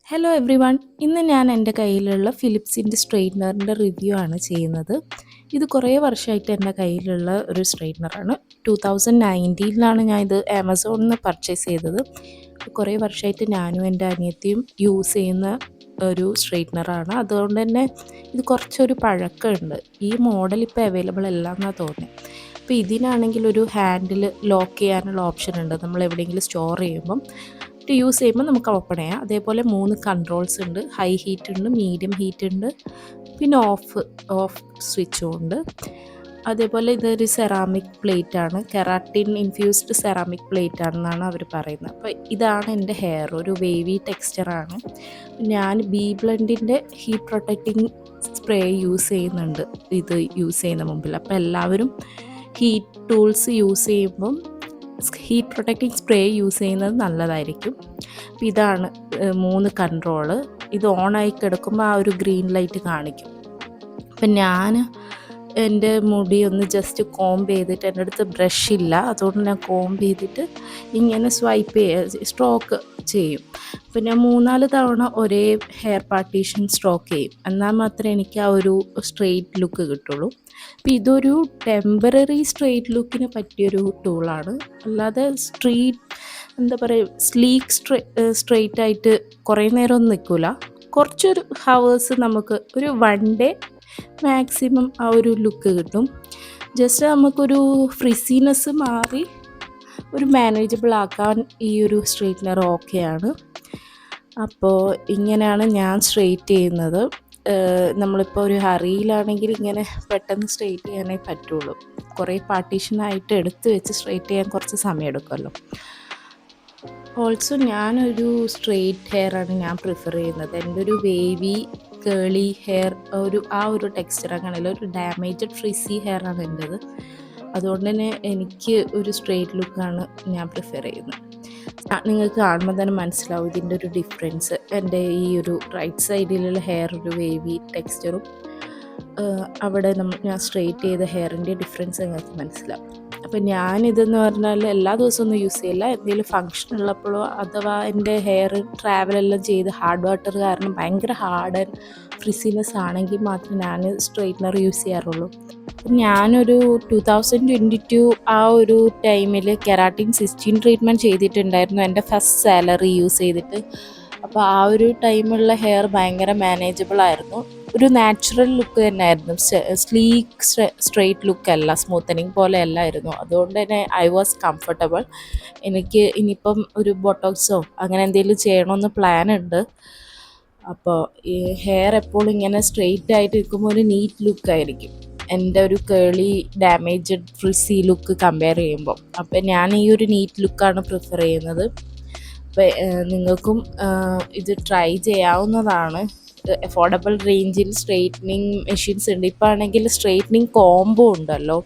Hello every one. ഇന്ന് ഞാൻ എൻ്റെ കയ്യിലുള്ള ഫിലിപ്സിൻ്റെ സ്ട്രെയിറ്റ്നറിൻ്റെ റിവ്യൂ ആണ് ചെയ്യുന്നത്. ഇത് കുറേ വർഷമായിട്ട് എൻ്റെ കയ്യിലുള്ള ഒരു സ്ട്രെയിറ്റ്നറാണ്. 2019 ഞാൻ ഇത് ആമസോണിൽ നിന്ന് പർച്ചേസ് ചെയ്തത്. കുറേ വർഷമായിട്ട് ഞാനും എൻ്റെ അനിയത്തിയും യൂസ് ചെയ്യുന്ന ഒരു സ്ട്രെയിറ്റ്നറാണ്. അതുകൊണ്ട് തന്നെ ഇത് കുറച്ചൊരു പഴക്കമുണ്ട്. ഈ മോഡൽ ഇപ്പോൾ അവൈലബിൾ അല്ല എന്നാണ് തോന്നുന്നത്. അപ്പോൾ ഇതിനാണെങ്കിൽ ഒരു ഹാൻഡിൽ ലോക്ക് ചെയ്യാനുള്ള ഓപ്ഷൻ ഉണ്ട്. നമ്മൾ എവിടെയെങ്കിലും സ്റ്റോർ ചെയ്യുമ്പം യൂസ് ചെയ്യുമ്പോൾ നമുക്ക് ഓപ്പൺ ചെയ്യാം. അതേപോലെ 3 കൺട്രോൾസ് ഉണ്ട്. ഹൈ ഹീറ്റ് ഉണ്ട്, മീഡിയം ഹീറ്റ് ഉണ്ട്, പിന്നെ ഓഫ് സ്വിച്ചും ഉണ്ട്. അതേപോലെ ഇതൊരു സെറാമിക് പ്ലേറ്റ് ആണ്, കെറാട്ടിൻ ഇൻഫ്യൂസ്ഡ് സെറാമിക് പ്ലേറ്റ് ആണെന്നാണ് അവർ പറയുന്നത്. അപ്പോൾ ഇതാണ് എൻ്റെ ഹെയർ, ഒരു വേവി ടെക്സ്ചറാണ്. ഞാൻ ബി ബ്ലെൻഡിൻ്റെ ഹീറ്റ് പ്രൊട്ടക്റ്റിംഗ് സ്പ്രേ യൂസ് ചെയ്യുന്നുണ്ട് ഇത് യൂസ് ചെയ്യുന്ന മുമ്പിൽ. അപ്പോൾ എല്ലാവരും ഹീറ്റ് ടൂൾസ് യൂസ് ചെയ്യുമ്പം ഹീറ്റ് പ്രൊട്ടക്റ്റിംഗ് സ്പ്രേ യൂസ് ചെയ്യുന്നത് നല്ലതായിരിക്കും. അപ്പോൾ ഇതാണ് 3 കൺട്രോള്. ഇത് ഓണായി കിടക്കുമ്പോൾ ആ ഒരു ഗ്രീൻ ലൈറ്റ് കാണിക്കും. അപ്പം ഞാൻ എൻ്റെ മുടി ഒന്ന് ജസ്റ്റ് കോംബ് ചെയ്തിട്ട്, എൻ്റെ അടുത്ത് ബ്രഷ് ഇല്ല, അതുകൊണ്ട് ഞാൻ കോംബ് ചെയ്തിട്ട് ഇങ്ങനെ സ്ട്രോക്ക് ചെയ്യും. അപ്പം ഞാൻ 3-4 തവണ ഒരേ ഹെയർ പാർട്ടീഷൻ സ്ട്രോക്ക് ചെയ്യും. എന്നാൽ മാത്രമേ എനിക്ക് ആ ഒരു സ്ട്രെയിറ്റ് ലുക്ക് കിട്ടുള്ളൂ. അപ്പം ഇതൊരു ടെമ്പററി സ്ട്രെയിറ്റ് ലുക്കിന് പറ്റിയൊരു ടൂളാണ്. അല്ലാതെ എന്താ പറയുക, സ്ട്രെയിറ്റ് ആയിട്ട് കുറേ നേരമൊന്നും നിൽക്കില്ല. കുറച്ചൊരു ഹവേഴ്സ് നമുക്ക് ഒരു 1 ഡേ മാക്സിമം ആ ഒരു ലുക്ക് കിട്ടും. ജസ്റ്റ് നമുക്കൊരു ഫ്രിസിനെസ് മാറി ഒരു മാനേജബിൾ ആക്കാൻ ഈ ഒരു സ്ട്രെയിറ്റ്നർ ഓക്കെയാണ്. അപ്പോൾ ഇങ്ങനെയാണ് ഞാൻ സ്ട്രെയിറ്റ് ചെയ്യുന്നത്. നമ്മളിപ്പോൾ ഒരു ഹറിയിലാണെങ്കിൽ ഇങ്ങനെ പെട്ടെന്ന് സ്ട്രെയിറ്റ് ചെയ്യാനേ പറ്റുള്ളൂ. കുറേ പാർട്ടീഷനായിട്ട് എടുത്ത് വെച്ച് സ്ട്രെയിറ്റ് ചെയ്യാൻ കുറച്ച് സമയം എടുക്കുമല്ലോ. ഓൾസോ ഞാനൊരു സ്ട്രെയിറ്റ് ഹെയറാണ് ഞാൻ പ്രിഫർ ചെയ്യുന്നത്. എൻ്റെ ഒരു വേവി കേളി ഹെയർ ആ ഒരു ടെക്സ്ചർ അങ്ങനെയല്ല, ഒരു ഡാമേജഡ് ഫ്രിസി ഹെയറാണ് എൻ്റേത്. അതുകൊണ്ട് തന്നെ എനിക്ക് ഒരു സ്ട്രെയിറ്റ് ലുക്കാണ് ഞാൻ പ്രിഫർ ചെയ്യുന്നത്. നിങ്ങൾക്ക് കാണുമ്പോൾ തന്നെ മനസ്സിലാവും ഇതിൻ്റെ ഒരു ഡിഫറൻസ്. എൻ്റെ ഈ ഒരു റൈറ്റ് സൈഡിലുള്ള ഹെയർ ഒരു വേവി ടെക്സ്ചറും അവിടെ ഞാൻ സ്ട്രെയിറ്റ് ചെയ്ത ഹെയറിൻ്റെ ഡിഫറൻസ് നിങ്ങൾക്ക് മനസ്സിലാവും. അപ്പം ഞാനിതെന്ന് പറഞ്ഞാൽ എല്ലാ ദിവസമൊന്നും യൂസ് ചെയ്യില്ല. എന്തെങ്കിലും ഫങ്ഷൻ ഉള്ളപ്പോഴോ അഥവാ എൻ്റെ ഹെയർ ട്രാവലെല്ലാം ചെയ്ത് ഹാർഡ് വാട്ടർ കാരണം ഭയങ്കര ഹാർഡ് ആൻഡ് ഫ്രിസിനെസ് ആണെങ്കിൽ മാത്രമേ ഞാൻ സ്ട്രെയിറ്റ്നർ യൂസ് ചെയ്യാറുള്ളൂ. ഞാനൊരു 2022 ആ ഒരു ടൈമിൽ കെരാട്ടിൻ സിസ്റ്റിൻ ട്രീറ്റ്മെൻറ്റ് ചെയ്തിട്ടുണ്ടായിരുന്നു എൻ്റെ ഫസ്റ്റ് സാലറി യൂസ് ചെയ്തിട്ട്. അപ്പോൾ ആ ഒരു ടൈമുള്ള ഹെയർ ഭയങ്കര മാനേജബിൾ ആയിരുന്നു. ഒരു നാച്ചുറൽ ലുക്ക് തന്നെയായിരുന്നു. സ്ലീക്ക് സ്ട്രെയിറ്റ് ലുക്കല്ല, സ്മൂത്തനിങ് പോലെ അല്ലായിരുന്നു. അതുകൊണ്ട് തന്നെ ഐ വാസ് കംഫർട്ടബിൾ. എനിക്ക് ഇനിയിപ്പം ഒരു ബൊട്ടോക്സോ അങ്ങനെ എന്തെങ്കിലും ചെയ്യണമെന്ന് പ്ലാൻ ഉണ്ട്. അപ്പോൾ ഈ ഹെയർ എപ്പോഴും ഇങ്ങനെ സ്ട്രെയിറ്റ് ആയിട്ട് ഇരിക്കുമ്പോൾ ഒരു നീറ്റ് ലുക്കായിരിക്കും എൻ്റെ ഒരു കേളി ഡാമേജഡ് ഫ്രിസി ലുക്ക് കമ്പയർ ചെയ്യുമ്പോൾ. അപ്പം ഞാൻ ഈ ഒരു നീറ്റ് ലുക്കാണ് പ്രിഫർ ചെയ്യുന്നത്. അപ്പം നിങ്ങൾക്കും ഇത് ട്രൈ ചെയ്യാവുന്നതാണ്. അഫോർഡബിൾ റേഞ്ചിൽ സ്ട്രെയിറ്റനിങ് മെഷീൻസ് ഉണ്ട്. ഇപ്പോൾ ആണെങ്കിൽ സ്ട്രെയിറ്റനിങ് കോംബോ ഉണ്ടല്ലോ.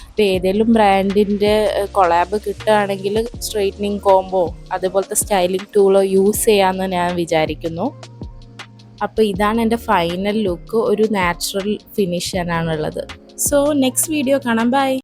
ഇപ്പോൾ ഏതെങ്കിലും ബ്രാൻഡിൻ്റെ കൊളാബ് കിട്ടുകയാണെങ്കിൽ സ്ട്രെയിറ്റനിങ് കോംബോ അതുപോലത്തെ സ്റ്റൈലിംഗ് ടൂളോ യൂസ് ചെയ്യാമെന്ന് ഞാൻ വിചാരിക്കുന്നു. അപ്പോൾ ഇതാണ് എൻ്റെ ഫൈനൽ ലുക്ക്. ഒരു നാച്ചുറൽ ഫിനിഷ് ആണുള്ളത്. സോ നെക്സ്റ്റ് വീഡിയോ കാണാം. ബൈ.